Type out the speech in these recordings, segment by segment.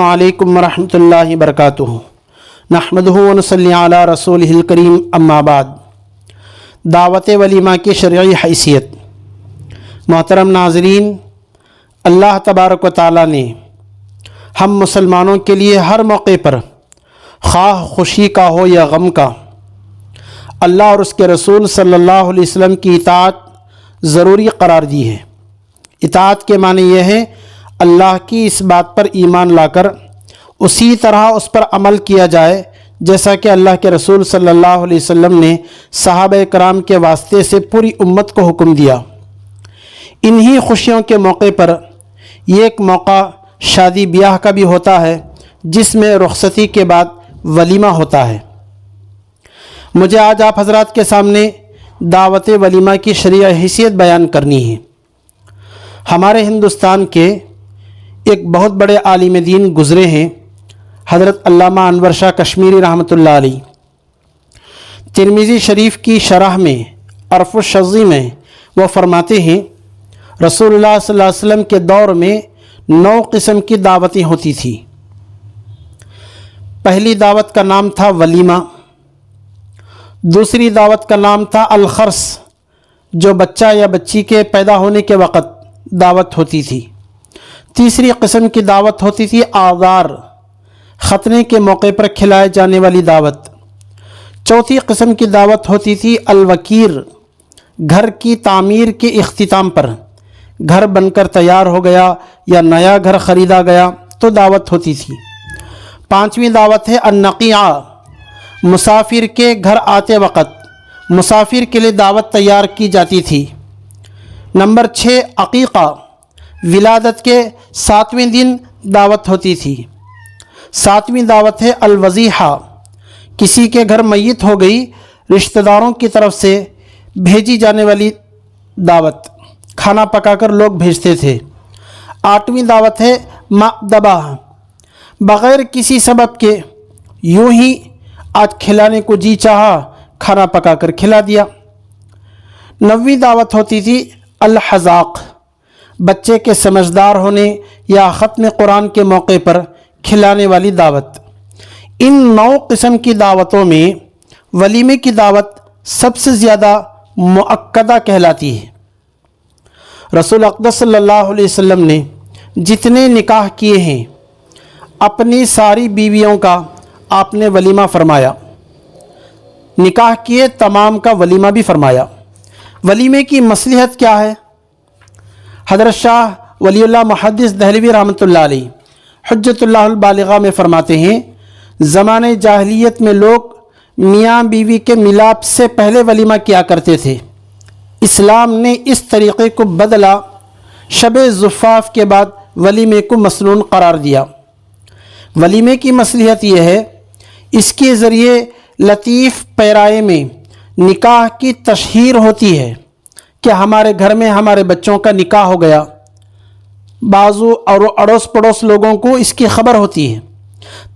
علیکم ورحمۃ اللہ وبرکاتہ نحمدہ ونصلی علی رسولہ الکریم اما بعد۔ دعوت ولیمہ کی شرعی حیثیت۔ محترم ناظرین، اللہ تبارک و تعالیٰ نے ہم مسلمانوں کے لیے ہر موقع پر، خواہ خوشی کا ہو یا غم کا، اللہ اور اس کے رسول صلی اللہ علیہ وسلم کی اطاعت ضروری قرار دی ہے۔ اطاعت کے معنی یہ ہے اللہ کی اس بات پر ایمان لا کر اسی طرح اس پر عمل کیا جائے جیسا کہ اللہ کے رسول صلی اللہ علیہ وسلم نے صحابہ کرام کے واسطے سے پوری امت کو حکم دیا۔ انہی خوشیوں کے موقع پر یہ ایک موقع شادی بیاہ کا بھی ہوتا ہے جس میں رخصتی کے بعد ولیمہ ہوتا ہے۔ مجھے آج آپ حضرات کے سامنے دعوت ولیمہ کی شرعی حیثیت بیان کرنی ہے۔ ہمارے ہندوستان کے ایک بہت بڑے عالم دین گزرے ہیں، حضرت علامہ انور شاہ کشمیری رحمۃ اللہ علیہ۔ ترمذی شریف کی شرح میں عرف الشذی میں وہ فرماتے ہیں رسول اللہ صلی اللہ علیہ وسلم کے دور میں 9 قسم کی دعوتیں ہوتی تھی۔ پہلی دعوت کا نام تھا ولیمہ، دوسری دعوت کا نام تھا الخرس، جو بچہ یا بچی کے پیدا ہونے کے وقت دعوت ہوتی تھی۔ تیسری قسم کی دعوت ہوتی تھی آذار، ختنے کے موقع پر کھلائے جانے والی دعوت۔ چوتھی قسم کی دعوت ہوتی تھی الوکیر، گھر کی تعمیر کے اختتام پر، گھر بن کر تیار ہو گیا یا نیا گھر خریدا گیا تو دعوت ہوتی تھی۔ پانچویں دعوت ہے النقیعہ، مسافر کے گھر آتے وقت مسافر کے لیے دعوت تیار کی جاتی تھی۔ نمبر 6 عقیقہ، ولادت کے 7ویں دن دعوت ہوتی تھی۔ 7ویں دعوت ہے الوضیحہ، کسی کے گھر میت ہو گئی، رشتہ داروں کی طرف سے بھیجی جانے والی دعوت، کھانا پکا کر لوگ بھیجتے تھے۔ 8ویں دعوت ہے مأدبہ، بغیر کسی سبب کے یوں ہی آج کھلانے کو جی چاہا، کھانا پکا کر کھلا دیا۔ 9ویں دعوت ہوتی تھی الحذاق، بچے کے سمجھدار ہونے یا ختم قرآن کے موقع پر کھلانے والی دعوت۔ ان 9 قسم کی دعوتوں میں ولیمے کی دعوت سب سے زیادہ مؤکدہ کہلاتی ہے۔ رسول اقدس صلی اللہ علیہ وسلم نے جتنے نکاح کیے ہیں، اپنی ساری بیویوں کا آپ نے ولیمہ فرمایا، نکاح کیے تمام کا ولیمہ بھی فرمایا۔ ولیمے کی مصلحت کیا ہے؟ حضرت شاہ ولی اللہ محدث دہلوی رحمۃ اللہ علیہ حجت اللہ البالغہ میں فرماتے ہیں زمانے جاہلیت میں لوگ میاں بیوی کے ملاپ سے پہلے ولیمہ کیا کرتے تھے۔ اسلام نے اس طریقے کو بدلا، شب زفاف کے بعد ولیمے کو مسنون قرار دیا۔ ولیمے کی مصلحت یہ ہے اس کے ذریعے لطیف پیرائے میں نکاح کی تشہیر ہوتی ہے کہ ہمارے گھر میں ہمارے بچوں کا نکاح ہو گیا، بعضو اور اڑوس پڑوس لوگوں کو اس کی خبر ہوتی ہے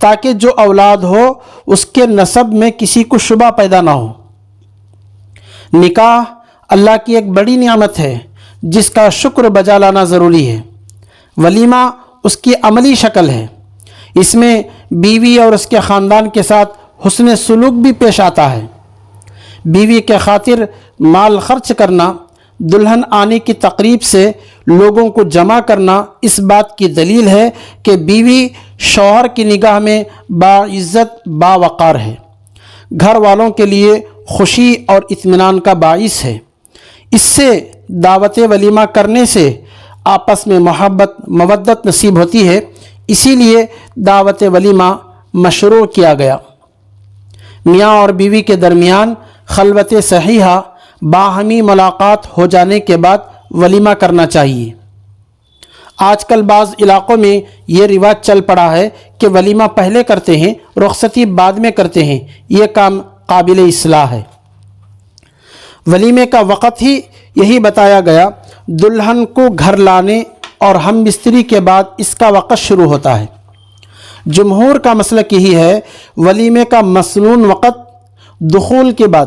تاکہ جو اولاد ہو اس کے نسب میں کسی کو شبہ پیدا نہ ہو۔ نکاح اللہ کی ایک بڑی نعمت ہے جس کا شکر بجا لانا ضروری ہے۔ ولیمہ اس کی عملی شکل ہے، اس میں بیوی اور اس کے خاندان کے ساتھ حسن سلوک بھی پیش آتا ہے۔ بیوی کے خاطر مال خرچ کرنا، دلہن آنے کی تقریب سے لوگوں کو جمع کرنا اس بات کی دلیل ہے کہ بیوی شوہر کی نگاہ میں باعزت باوقار ہے، گھر والوں کے لیے خوشی اور اطمینان کا باعث ہے۔ اس سے دعوت ولیمہ کرنے سے آپس میں محبت مودت نصیب ہوتی ہے، اسی لیے دعوت ولیمہ مشروع کیا گیا۔ میاں اور بیوی کے درمیان خلوت صحیحہ باہمی ملاقات ہو جانے کے بعد ولیمہ کرنا چاہیے۔ آج کل بعض علاقوں میں یہ رواج چل پڑا ہے کہ ولیمہ پہلے کرتے ہیں، رخصتی بعد میں کرتے ہیں، یہ کام قابل اصلاح ہے۔ ولیمے کا وقت ہی یہی بتایا گیا، دلہن کو گھر لانے اور ہم بستری کے بعد اس کا وقت شروع ہوتا ہے۔ جمہور کا مسلک یہی ہے، ولیمے کا مسنون وقت دخول کے بعد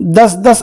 10-10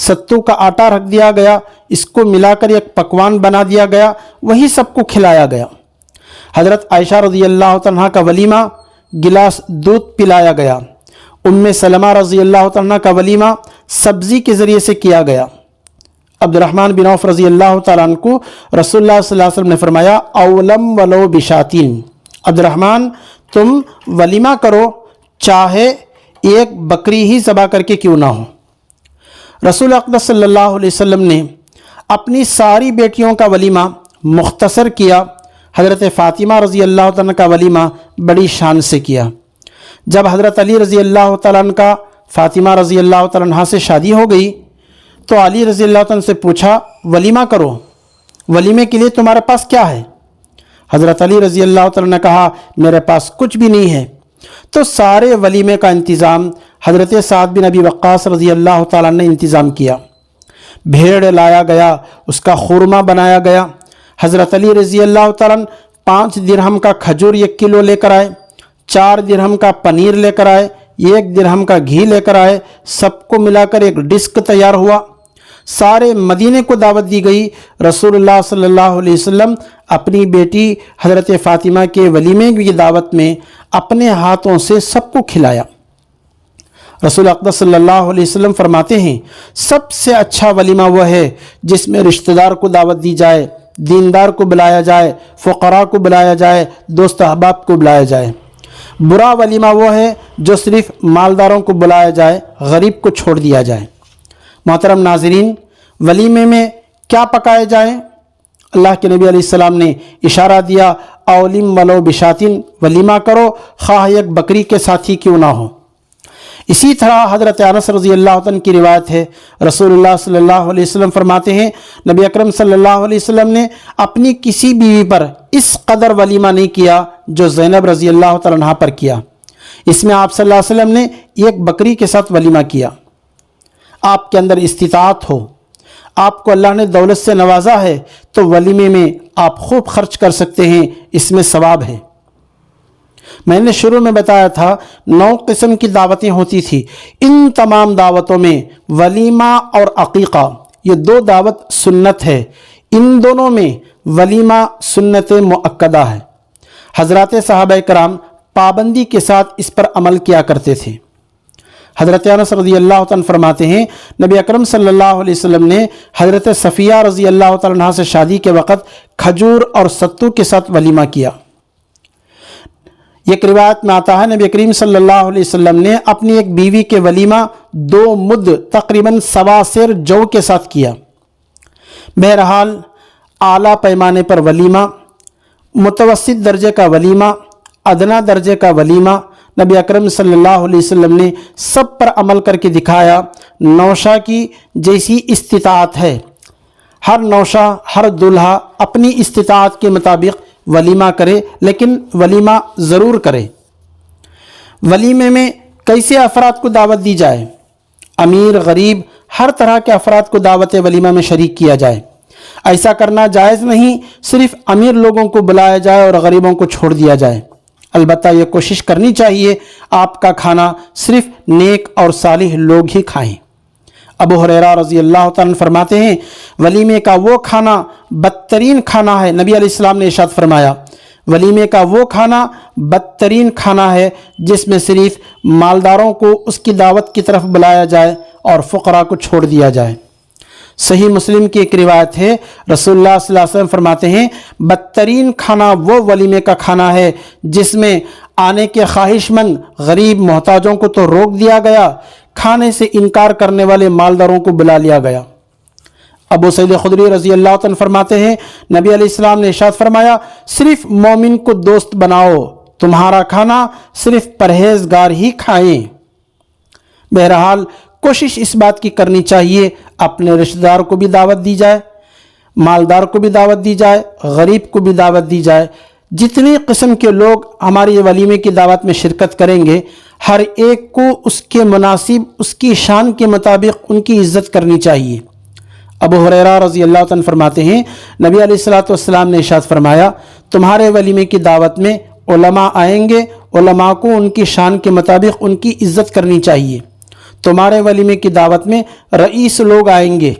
ستو کا آٹا رکھ دیا گیا، اس کو ملا کر ایک پکوان بنا دیا گیا، وہی سب کو کھلایا گیا۔ حضرت عائشہ رضی اللہ عنہا کا ولیمہ گلاس دودھ پلایا گیا۔ ام سلمہ رضی اللہ عنہ کا ولیمہ سبزی کے ذریعے سے کیا گیا۔ عبد الرحمن بن عوف رضی اللہ تعالیٰ عنہ کو رسول اللہ صلی اللہ علیہ وسلم نے فرمایا اولم ولو بشاتین، عبد الرحمن تم ولیمہ کرو چاہے ایک بکری ہی ذبح کر کے کیوں نہ ہو۔ رسول اقدس صلی اللہ علیہ وسلم نے اپنی ساری بیٹیوں کا ولیمہ مختصر کیا، حضرت فاطمہ رضی اللہ تعالیٰ کا ولیمہ بڑی شان سے کیا۔ جب حضرت علی رضی اللہ تعالیٰ عنہ کا فاطمہ رضی اللہ تعالیٰ عنہ سے شادی ہو گئی تو علی رضی اللہ تعالیٰ عنہ سے پوچھا ولیمہ کرو، ولیمے کے لیے تمہارے پاس کیا ہے؟ حضرت علی رضی اللہ تعالیٰ نے کہا میرے پاس کچھ بھی نہیں ہے۔ تو سارے ولیمے کا انتظام حضرت سعد بن ابی وقاص رضی اللہ تعالیٰ نے انتظام کیا۔ بھیڑ لایا گیا، اس کا خورمہ بنایا گیا۔ حضرت علی رضی اللہ تعالیٰ 5 درہم کا کھجور 1 کلو لے کر آئے، 4 درہم کا پنیر لے کر آئے، 1 درہم کا گھی لے کر آئے، سب کو ملا کر ایک ڈسک تیار ہوا۔ سارے مدینے کو دعوت دی گئی۔ رسول اللہ صلی اللہ علیہ وسلم اپنی بیٹی حضرت فاطمہ کے ولیمے کی دعوت میں اپنے ہاتھوں سے سب کو کھلایا۔ رسول اقدس صلی اللہ علیہ وسلم فرماتے ہیں سب سے اچھا ولیمہ وہ ہے جس میں رشتہ دار کو دعوت دی جائے، دیندار کو بلایا جائے، فقراء کو بلایا جائے، دوست احباب کو بلایا جائے۔ برا ولیمہ وہ ہے جو صرف مالداروں کو بلایا جائے، غریب کو چھوڑ دیا جائے۔ محترم ناظرین، ولیمے میں کیا پکائے جائیں؟ اللہ کے نبی علیہ السلام نے اشارہ دیا اولم ولو بشاتین، ولیمہ کرو خواہ ایک بکری کے ساتھ ہی کیوں نہ ہو۔ اسی طرح حضرت انس رضی اللہ عنہ کی روایت ہے، رسول اللہ صلی اللہ علیہ وسلم فرماتے ہیں نبی اکرم صلی اللہ علیہ وسلم نے اپنی کسی بیوی پر اس قدر ولیمہ نہیں کیا جو زینب رضی اللہ تعالیٰ عنہ پر کیا۔ اس میں آپ صلی اللہ علیہ وسلم نے ایک بکری کے ساتھ ولیمہ کیا۔ آپ کے اندر استطاعت ہو، آپ کو اللہ نے دولت سے نوازا ہے تو ولیمے میں آپ خوب خرچ کر سکتے ہیں، اس میں ثواب ہے۔ میں نے شروع میں بتایا تھا 9 قسم کی دعوتیں ہوتی تھی، ان تمام دعوتوں میں ولیمہ اور عقیقہ یہ 2 دعوت سنت ہے، ان دونوں میں ولیمہ سنت مؤکدہ ہے۔ حضرات صحابہ کرام پابندی کے ساتھ اس پر عمل کیا کرتے تھے۔ حضرت انس رضی اللہ عنہ فرماتے ہیں نبی اکرم صلی اللہ علیہ وسلم نے حضرت صفیہ رضی اللہ تعالیٰ عنہ سے شادی کے وقت کھجور اور ستو کے ساتھ ولیمہ کیا۔ ایک روایت میں آتا ہے نبی کریم صلی اللہ علیہ وسلم نے اپنی ایک بیوی کے ولیمہ 2 مد تقریباً 1.25 سیر جو کے ساتھ کیا۔ بہرحال اعلیٰ پیمانے پر ولیمہ، متوسط درجے کا ولیمہ، ادنا درجے کا ولیمہ نبی اکرم صلی اللہ علیہ وسلم نے سب پر عمل کر کے دکھایا۔ نوشہ کی جیسی استطاعت ہے، ہر نوشہ ہر دلہا اپنی استطاعت کے مطابق ولیمہ کرے، لیکن ولیمہ ضرور کرے۔ ولیمے میں کیسے افراد کو دعوت دی جائے؟ امیر غریب ہر طرح کے افراد کو دعوت ولیمہ میں شریک کیا جائے۔ ایسا کرنا جائز نہیں صرف امیر لوگوں کو بلایا جائے اور غریبوں کو چھوڑ دیا جائے۔ البتہ یہ کوشش کرنی چاہیے آپ کا کھانا صرف نیک اور صالح لوگ ہی کھائیں۔ ابو ہریرہ رضی اللہ تعالیٰ فرماتے ہیں ولیمے کا وہ کھانا بدترین کھانا ہے، نبی علیہ السلام نے ارشاد فرمایا ولیمے کا وہ کھانا بدترین کھانا ہے جس میں صرف مالداروں کو اس کی دعوت کی طرف بلایا جائے اور فقراء کو چھوڑ دیا جائے۔ صحیح مسلم کی ایک روایت ہے رسول اللہ صلی اللہ علیہ وسلم فرماتے ہیں بدترین کھانا وہ ولیمے کا کھانا ہے جس میں آنے کے خواہش مند غریب محتاجوں کو تو روک دیا گیا، کھانے سے انکار کرنے والے مالداروں کو بلا لیا گیا۔ ابو سعید خدری رضی اللہ عنہ فرماتے ہیں نبی علیہ السلام نے ارشاد فرمایا صرف مومن کو دوست بناؤ، تمہارا کھانا صرف پرہیزگار ہی کھائیں۔ بہرحال کوشش اس بات کی کرنی چاہیے اپنے رشتہ دار کو بھی دعوت دی جائے، مالدار کو بھی دعوت دی جائے، غریب کو بھی دعوت دی جائے۔ جتنی قسم کے لوگ ہماری ولیمے کی دعوت میں شرکت کریں گے ہر ایک کو اس کے مناسب اس کی شان کے مطابق ان کی عزت کرنی چاہیے۔ ابو ہریرہ رضی اللہ عنہ فرماتے ہیں نبی علیہ الصلوۃ والسلام نے ارشاد فرمایا تمہارے ولیمے کی دعوت میں علماء آئیں گے، علماء کو ان کی شان کے مطابق ان کی عزت کرنی چاہیے۔ تمہارے ولیمے کی دعوت میں رئیس لوگ آئیں گے،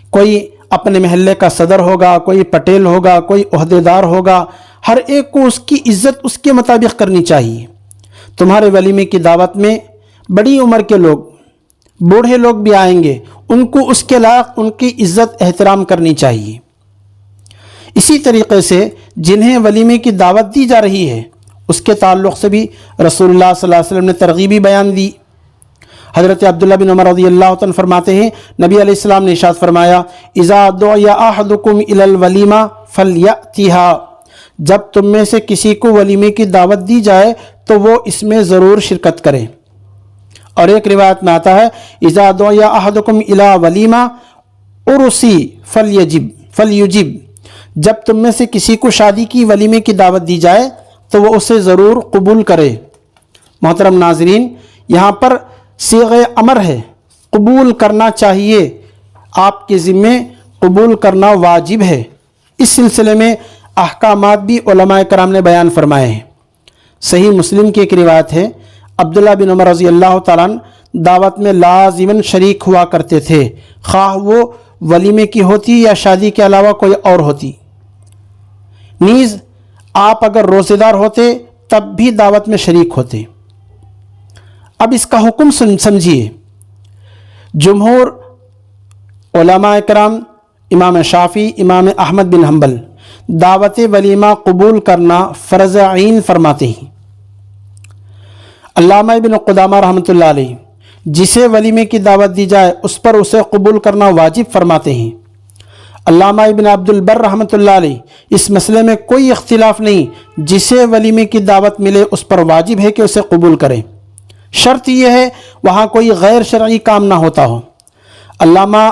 کوئی اپنے محلے کا صدر ہوگا، کوئی پٹیل ہوگا، کوئی عہدیدار ہوگا، ہر ایک کو اس کی عزت اس کے مطابق کرنی چاہیے۔ تمہارے ولیمے کی دعوت میں بڑی عمر کے لوگ، بوڑھے لوگ بھی آئیں گے، ان کو اس کے لائق ان کی عزت احترام کرنی چاہیے۔ اسی طریقے سے جنہیں ولیمے کی دعوت دی جا رہی ہے اس کے تعلق سے بھی رسول اللہ صلی اللہ علیہ وسلم نے ترغیبی بیان دی۔ حضرت عبداللہ بن عمر رضی اللہ عنہ فرماتے ہیں، نبی علیہ السلام نے ارشاد فرمایا، اذا دعی احدکم الی الولیمہ فلیأتیہا، جب تم میں سے کسی کو ولیمے کی دعوت دی جائے تو وہ اس میں ضرور شرکت کرے۔ اور ایک روایت میں آتا ہے، اذا دعی احدکم الی ولیمہ عرسی فلیجب، جب تم میں سے کسی کو شادی کی ولیمے کی دعوت دی جائے تو وہ اسے ضرور قبول کرے۔ محترم ناظرین، یہاں پر صیغہ امر ہے، قبول کرنا چاہیے، آپ کے ذمے قبول کرنا واجب ہے۔ اس سلسلے میں احکامات بھی علماء کرام نے بیان فرمائے ہیں۔ صحیح مسلم کی ایک روایت ہے، عبداللہ بن عمر رضی اللہ تعالیٰ عنہ دعوت میں لازماً شریک ہوا کرتے تھے، خواہ وہ ولیمے کی ہوتی یا شادی کے علاوہ کوئی اور ہوتی۔ نیز آپ اگر روزے دار ہوتے تب بھی دعوت میں شریک ہوتے۔ اب اس کا حکم سمجھیے۔ جمہور علماء کرام، امام شافعی، امام احمد بن حنبل دعوت ولیمہ قبول کرنا فرض عین فرماتے ہیں۔ علامہ ابن قدامہ رحمۃ اللہ علیہ جسے ولیمے کی دعوت دی جائے اس پر اسے قبول کرنا واجب فرماتے ہیں۔ علامہ ابن عبد البر رحمۃ اللہ علیہ اس مسئلے میں کوئی اختلاف نہیں، جسے ولیمے کی دعوت ملے اس پر واجب ہے کہ اسے قبول کرے، شرط یہ ہے وہاں کوئی غیر شرعی کام نہ ہوتا ہو۔ علامہ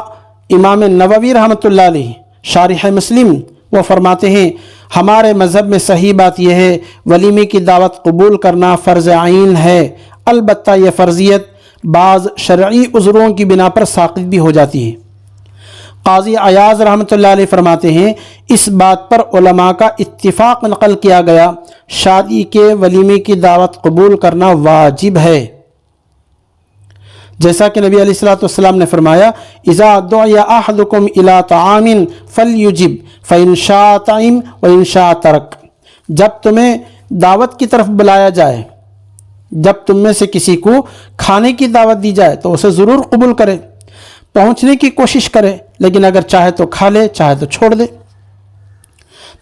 امام نووی رحمۃ اللہ علیہ شارح مسلم وہ فرماتے ہیں، ہمارے مذہب میں صحیح بات یہ ہے ولیمے کی دعوت قبول کرنا فرض عین ہے، البتہ یہ فرضیت بعض شرعی عذروں کی بنا پر ساقط بھی ہو جاتی ہے۔ قاضی عیاض رحمۃ اللہ علیہ فرماتے ہیں، اس بات پر علماء کا اتفاق نقل کیا گیا، شادی کے ولیمے کی دعوت قبول کرنا واجب ہے۔ جیسا کہ نبی علیہ السلام نے فرمایا، اذا دعی احدکم الی طعام فلیجب فإن شاء طعم وإن شاء ترک، جب تمہیں دعوت کی طرف بلایا جائے، جب تم میں سے کسی کو کھانے کی دعوت دی جائے تو اسے ضرور قبول کرے، پہنچنے کی کوشش کرے، لیکن اگر چاہے تو کھا لے، چاہے تو چھوڑ دے۔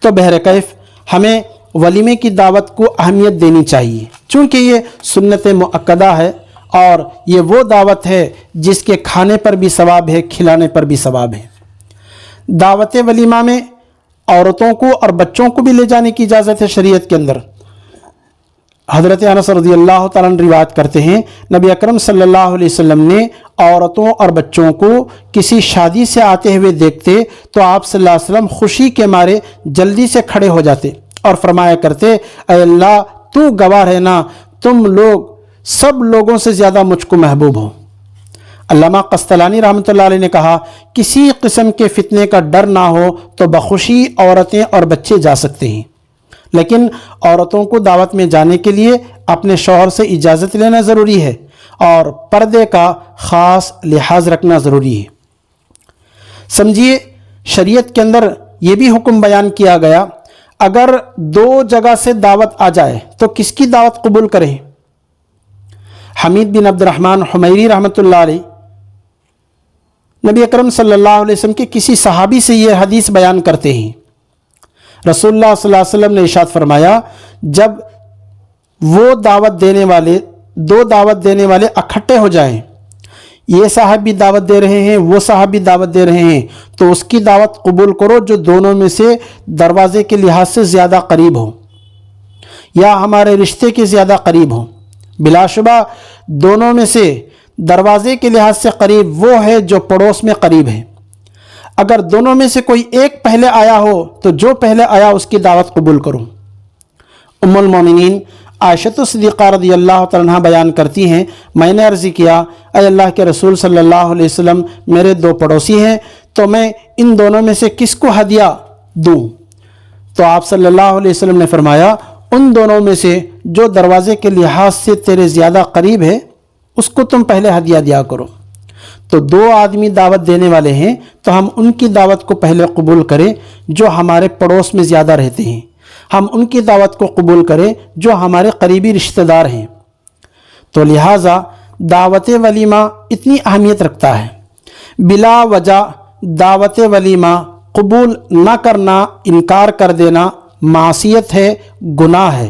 تو بہرکیف ہمیں ولیمے کی دعوت کو اہمیت دینی چاہیے، چونکہ یہ سنت مؤکدہ ہے اور یہ وہ دعوت ہے جس کے کھانے پر بھی ثواب ہے، کھلانے پر بھی ثواب ہے۔ دعوت ولیمہ میں عورتوں کو اور بچوں کو بھی لے جانے کی اجازت ہے شریعت کے اندر۔ حضرت انس رضی اللہ تعالیٰ عنہ روایت کرتے ہیں، نبی اکرم صلی اللہ علیہ وسلم نے عورتوں اور بچوں کو کسی شادی سے آتے ہوئے دیکھتے تو آپ صلی اللہ علیہ وسلم خوشی کے مارے جلدی سے کھڑے ہو جاتے اور فرمایا کرتے، اے اللہ تو گواہ رہنا، تم لوگ سب لوگوں سے زیادہ مجھ کو محبوب ہو۔ علامہ قسطلانی رحمۃ اللہ علیہ نے کہا، کسی قسم کے فتنے کا ڈر نہ ہو تو بخوشی عورتیں اور بچے جا سکتے ہیں، لیکن عورتوں کو دعوت میں جانے کے لیے اپنے شوہر سے اجازت لینا ضروری ہے اور پردے کا خاص لحاظ رکھنا ضروری ہے۔ سمجھیے، شریعت کے اندر یہ بھی حکم بیان کیا گیا، اگر دو جگہ سے دعوت آ جائے تو کس کی دعوت قبول کریں؟ حمید بن عبد الرحمن حمیری رحمۃ اللہ علیہ نبی اکرم صلی اللہ علیہ وسلم کے کسی صحابی سے یہ حدیث بیان کرتے ہیں، رسول اللہ صلی اللہ علیہ وسلم نے ارشاد فرمایا، جب وہ دو دعوت دینے والے اکٹھے ہو جائیں، یہ صاحب بھی دعوت دے رہے ہیں، وہ صاحب بھی دعوت دے رہے ہیں، تو اس کی دعوت قبول کرو جو دونوں میں سے دروازے کے لحاظ سے زیادہ قریب ہو یا ہمارے رشتے کے زیادہ قریب ہو۔ بلا شبہ دونوں میں سے دروازے کے لحاظ سے قریب وہ ہے جو پڑوس میں قریب ہے۔ اگر دونوں میں سے کوئی ایک پہلے آیا ہو تو جو پہلے آیا اس کی دعوت قبول کرو۔ ام المومنین عائشہ صدیقہ رضی اللہ تعالیٰ عنہ بیان کرتی ہیں، میں نے عرض کیا، اے اللہ کے رسول صلی اللہ علیہ وسلم، میرے دو پڑوسی ہیں، تو میں ان دونوں میں سے کس کو ہدیہ دوں؟ تو آپ صلی اللہ علیہ وسلم نے فرمایا، ان دونوں میں سے جو دروازے کے لحاظ سے تیرے زیادہ قریب ہے اس کو تم پہلے ہدیہ دیا کرو۔ تو دو آدمی دعوت دینے والے ہیں تو ہم ان کی دعوت کو پہلے قبول کریں جو ہمارے پڑوس میں زیادہ رہتے ہیں، ہم ان کی دعوت کو قبول کریں جو ہمارے قریبی رشتہ دار ہیں۔ تو لہٰذا دعوت ولیمہ اتنی اہمیت رکھتا ہے۔ بلا وجہ دعوت ولیمہ قبول نہ کرنا، انکار کر دینا معصیت ہے، گناہ ہے۔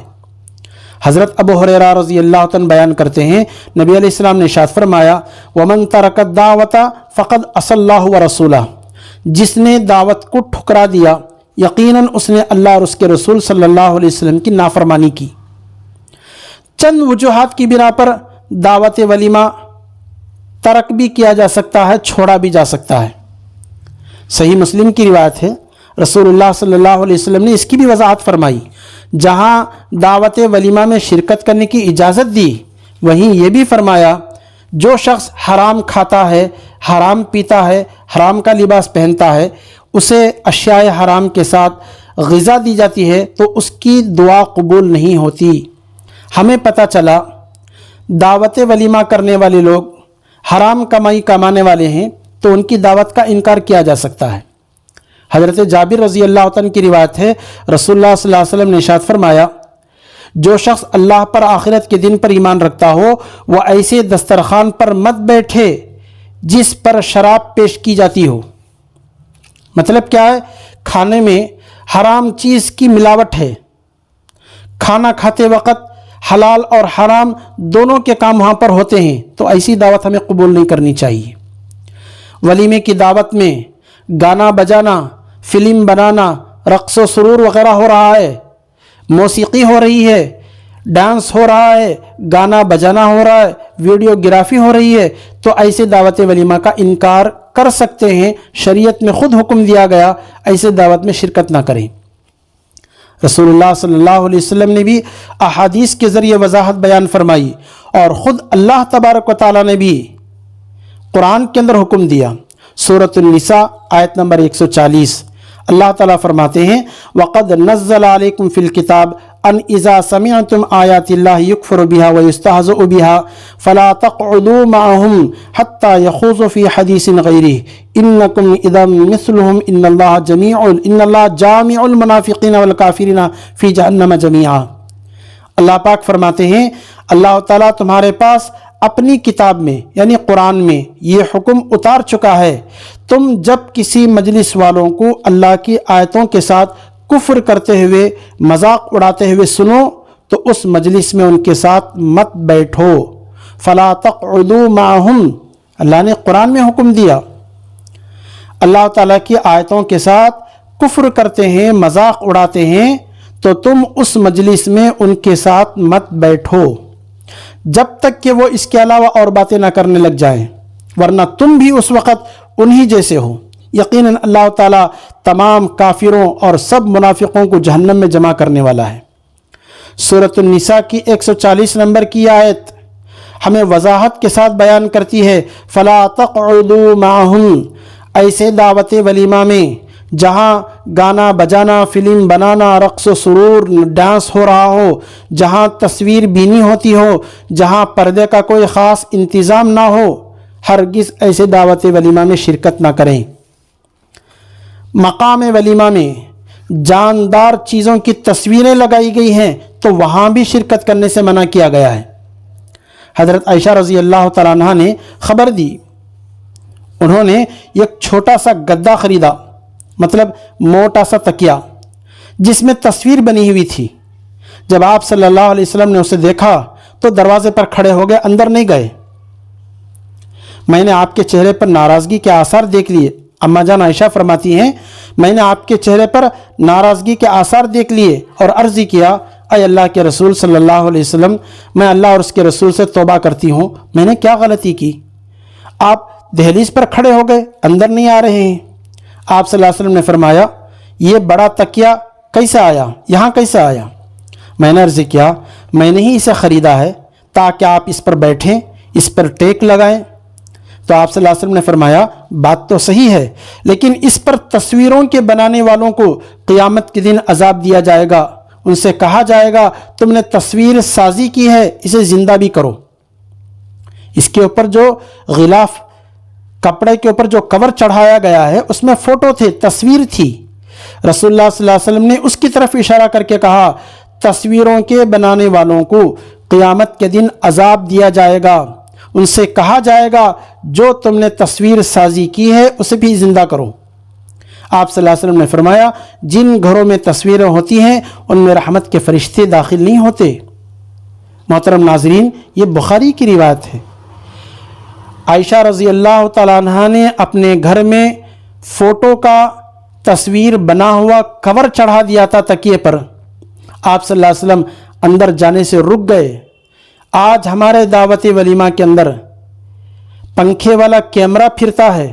حضرت ابو ہریرہ رضی اللہ عنہ بیان کرتے ہیں، نبی علیہ السلام نے ارشاد فرمایا، وَمَن تَرَكَ الدَّعْوَةَ فَقَدْ عَصَى اللَّهَ وَرَسُولَهُ، جس نے دعوت کو ٹھکرا دیا یقیناً اس نے اللہ اور اس کے رسول صلی اللہ علیہ وسلم کی نافرمانی کی۔ چند وجوہات کی بنا پر دعوت ولیمہ ترک بھی کیا جا سکتا ہے، چھوڑا بھی جا سکتا ہے۔ صحیح مسلم کی روایت ہے، رسول اللہ صلی اللہ علیہ وسلم نے اس کی بھی وضاحت فرمائی۔ جہاں دعوت ولیمہ میں شرکت کرنے کی اجازت دی، وہیں یہ بھی فرمایا جو شخص حرام کھاتا ہے، حرام پیتا ہے، حرام کا لباس پہنتا ہے، اسے اشیاء حرام کے ساتھ غذا دی جاتی ہے تو اس کی دعا قبول نہیں ہوتی۔ ہمیں پتہ چلا دعوت ولیمہ کرنے والے لوگ حرام کمائی کمانے والے ہیں تو ان کی دعوت کا انکار کیا جا سکتا ہے۔ حضرت جابر رضی اللہ عنہ کی روایت ہے، رسول اللہ صلی اللہ علیہ وسلم نے ارشاد فرمایا، جو شخص اللہ پر آخرت کے دن پر ایمان رکھتا ہو وہ ایسے دسترخوان پر مت بیٹھے جس پر شراب پیش کی جاتی ہو۔ مطلب کیا ہے؟ کھانے میں حرام چیز کی ملاوٹ ہے، کھانا کھاتے وقت حلال اور حرام دونوں کے کام وہاں پر ہوتے ہیں، تو ایسی دعوت ہمیں قبول نہیں کرنی چاہیے۔ ولیمے کی دعوت میں گانا بجانا، فلم بنانا، رقص و سرور وغیرہ ہو رہا ہے، موسیقی ہو رہی ہے، ڈانس ہو رہا ہے، گانا بجانا ہو رہا ہے، ویڈیو گرافی ہو رہی ہے، تو ایسے دعوت ولیمہ کا انکار کر سکتے ہیں۔ شریعت میں خود حکم دیا گیا ایسے دعوت میں شرکت نہ کریں۔ رسول اللہ صلی اللہ علیہ وسلم نے بھی احادیث کے ذریعے وضاحت بیان فرمائی، اور خود اللہ تبارک و تعالیٰ نے بھی قرآن کے اندر حکم دیا۔ سورۃ النساء آیت نمبر 140، اللہ تعالیٰ فرماتے ہیں، وَقَدْ نَزَّلَ عَلَيْكُمْ فِي الْكِتَابِ أَنْ إِذَا سَمِعْتُمْ آيَاتِ اللَّهِ يُكْفَرُ بِهَا وَيُسْتَهْزَأُ بِهَا فَلَا تَقْعُدُوا مَعَهُمْ حَتَّى يَخُوضُوا فِي حَدِيثٍ غَيْرِهِ إِنَّكُمْ إِذًا مِثْلُهُمْ إِنَّ اللَّهَ جَامِعُ الْمُنَافِقِينَ وَالْكَافِرِينَ فِي جَهَنَّمَ جَمِيعًا۔ اللہ پاک فرماتے ہیں، اللہ تعالیٰ تمہارے پاس اپنی کتاب میں یعنی قرآن میں یہ حکم اتار چکا ہے، تم جب کسی مجلس والوں کو اللہ کی آیتوں کے ساتھ کفر کرتے ہوئے، مذاق اڑاتے ہوئے سنو تو اس مجلس میں ان کے ساتھ مت بیٹھو۔ فلا تقعدوا معهم، اللہ نے قرآن میں حکم دیا۔ اللہ تعالیٰ کی آیتوں کے ساتھ کفر کرتے ہیں، مذاق اڑاتے ہیں، تو تم اس مجلس میں ان کے ساتھ مت بیٹھو جب تک کہ وہ اس کے علاوہ اور باتیں نہ کرنے لگ جائیں، ورنہ تم بھی اس وقت انہی جیسے ہو۔ یقیناً اللہ تعالیٰ تمام کافروں اور سب منافقوں کو جہنم میں جمع کرنے والا ہے۔ سورۃ النساء کی 140 نمبر کی آیت ہمیں وضاحت کے ساتھ بیان کرتی ہے، فلا تقعدوا معهم، ایسے دعوت ولیمہ میں جہاں گانا بجانا، فلم بنانا، رقص و سرور، ڈانس ہو رہا ہو، جہاں تصویر بینی ہوتی ہو، جہاں پردے کا کوئی خاص انتظام نہ ہو، ہرگز ایسے دعوت ولیمہ میں شرکت نہ کریں۔ مقام ولیمہ میں جاندار چیزوں کی تصویریں لگائی گئی ہیں تو وہاں بھی شرکت کرنے سے منع کیا گیا ہے۔ حضرت عائشہ رضی اللہ تعالیٰ عنہ نے خبر دی، انہوں نے ایک چھوٹا سا گدا خریدا، مطلب موٹا سا تکیا جس میں تصویر بنی ہوئی تھی۔ جب آپ صلی اللہ علیہ وسلم نے اسے دیکھا تو دروازے پر کھڑے ہو گئے، اندر نہیں گئے۔ میں نے آپ کے چہرے پر ناراضگی کے آثار دیکھ لیے، اما جان عائشہ فرماتی ہیں، میں نے آپ کے چہرے پر ناراضگی کے آثار دیکھ لیے اور عرض کیا، اے اللہ کے رسول صلی اللہ علیہ وسلم، میں اللہ اور اس کے رسول سے توبہ کرتی ہوں، میں نے کیا غلطی کی؟ آپ دہلیز پر کھڑے ہو گئے، اندر نہیں آ رہے ہیں۔ آپ صلی اللہ علیہ وسلم نے فرمایا، یہ بڑا تکیا کیسے آیا، یہاں کیسے آیا؟ میں نے عرض کیا، میں نے ہی اسے خریدا ہے تاکہ آپ اس پر بیٹھیں، اس پر ٹیک لگائیں۔ تو آپ صلی اللہ علیہ وسلم نے فرمایا، بات تو صحیح ہے، لیکن اس پر تصویروں کے بنانے والوں کو قیامت کے دن عذاب دیا جائے گا۔ ان سے کہا جائے گا، تم نے تصویر سازی کی ہے، اسے زندہ بھی کرو۔ اس کے اوپر جو غلاف کپڑے کے اوپر جو کور چڑھایا گیا ہے اس میں فوٹو تھے، تصویر تھی۔ رسول اللہ صلی اللہ علیہ وسلم نے اس کی طرف اشارہ کر کے کہا تصویروں کے بنانے والوں کو قیامت کے دن عذاب دیا جائے گا، ان سے کہا جائے گا جو تم نے تصویر سازی کی ہے اسے بھی زندہ کرو۔ آپ صلی اللہ علیہ وسلم نے فرمایا جن گھروں میں تصویریں ہوتی ہیں ان میں رحمت کے فرشتے داخل نہیں ہوتے۔ محترم ناظرین، یہ بخاری کی روایت ہے۔ عائشہ رضی اللہ تعالیٰ عنہ نے اپنے گھر میں فوٹو کا تصویر بنا ہوا کور چڑھا دیا تھا تکیے پر۔ آپ صلی اللہ علیہ وسلم اندر جانے سے رک گئے۔ آج ہمارے دعوت ولیمہ کے اندر پنکھے والا کیمرہ پھرتا ہے،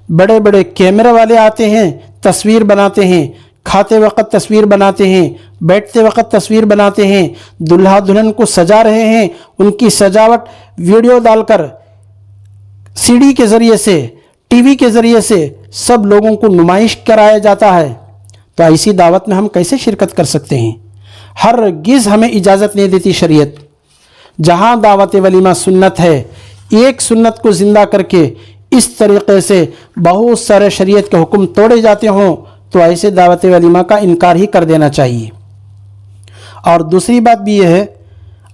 بڑے بڑے کیمرے والے آتے ہیں، تصویر بناتے ہیں، کھاتے وقت تصویر بناتے ہیں، بیٹھتے وقت تصویر بناتے ہیں، دلہا دلہن کو سجا رہے ہیں، ان کی سجاوٹ ویڈیو ڈال کر سی ڈی کے ذریعے سے، ٹی وی کے ذریعے سے سب لوگوں کو نمائش کرایا جاتا ہے۔ تو ایسی دعوت میں ہم کیسے شرکت کر سکتے ہیں؟ ہرگز ہمیں اجازت نہیں دیتی شریعت۔ جہاں دعوت ولیمہ سنت ہے، ایک سنت کو زندہ کر کے اس طریقے سے بہت سارے شریعت کے حکم توڑے جاتے ہوں تو ایسے دعوت ولیمہ کا انکار ہی کر دینا چاہیے۔ اور دوسری بات بھی یہ ہے،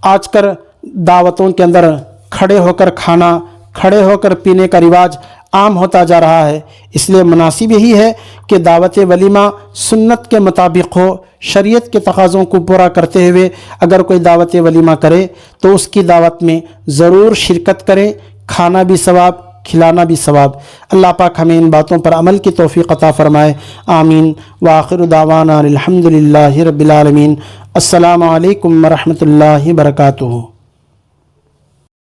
آج کل دعوتوں کے اندر کھڑے ہو کر کھانا، کھڑے ہو کر پینے کا رواج عام ہوتا جا رہا ہے۔ اس لیے مناسب یہی ہے کہ دعوت ولیمہ سنت کے مطابق ہو، شریعت کے تقاضوں کو پورا کرتے ہوئے اگر کوئی دعوت ولیمہ کرے تو اس کی دعوت میں ضرور شرکت کرے، کھانا بھی ثواب، کھلانا بھی ثواب۔ اللہ پاک ہمیں ان باتوں پر عمل کی توفیق عطا فرمائے، آمین۔ وآخر دعوانا الحمدللہ رب العالمین۔ السلام علیکم ورحمۃ اللہ وبرکاتہ۔